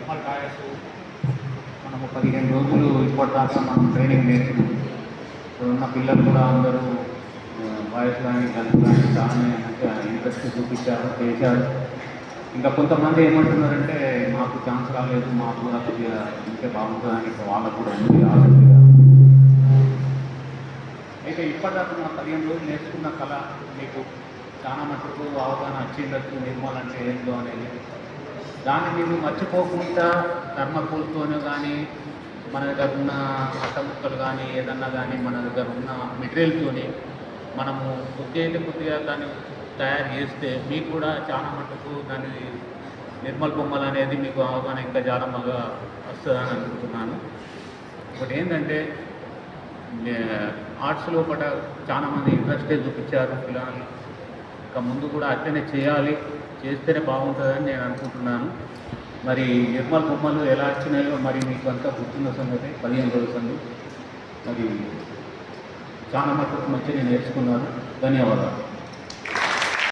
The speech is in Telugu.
నిర్మల్ టాయర్స్ మనము 15 రోజులు ఇప్పటిదాకా మనం ట్రైనింగ్ నేర్చుకున్నాం. ఇప్పుడు ఉన్న పిల్లలు కూడా అందరూ బాయ్స్ కానీ గర్ల్స్ కానీ చాలా మంచిగా ఇంట్రెస్ట్ చూపించారు, చేశారు. ఇంకా కొంతమంది ఏమంటున్నారంటే మాకు ఛాన్స్ రాలేదు, మాకు కూడా కొద్దిగా ఉంటే బాగుంటుందని వాళ్ళకు కూడా ఉంది ఆసక్తిగా. అయితే ఇప్పటిదాకా మన 15 రోజులు నేర్చుకున్న కళ మీకు చాలా మటుకు అవగాహన వచ్చిండొచ్చు, నిర్మల్ అంటే ఏందో అనేది. దాన్ని మీరు మర్చిపోకుండా థర్మకోల్తోనే కానీ, మన దగ్గర ఉన్న అట్టముక్కలు కానీ ఏదన్నా కానీ మన దగ్గర ఉన్న మెటీరియల్తోని మనము కొద్దిగా దాన్ని తయారు చేస్తే మీకు కూడా చాలా మటుకు దాని నిర్మల్ బొమ్మలు అనేది మీకు అవగాహన ఇంకా చాలా బాగా వస్తుందని అనుకుంటున్నాను. ఒకటి ఏంటంటే ఆర్ట్స్ లోపల చాలామంది ఇంట్రెస్టే చూపించారు పిల్లలు. ఇంకా ముందు కూడా అట్లనే చేయాలి, చేస్తేనే బాగుంటుందని నేను అనుకుంటున్నాను. మరి నిర్మల్ బొమ్మలు ఎలా వచ్చినాయో మరి మీకు అంతా గుర్తున్న సంగతి 15 రోజుల సంగతి. మరి చాలా మటుకు మంచిగా నేర్చుకున్నాను. ధన్యవాదాలు.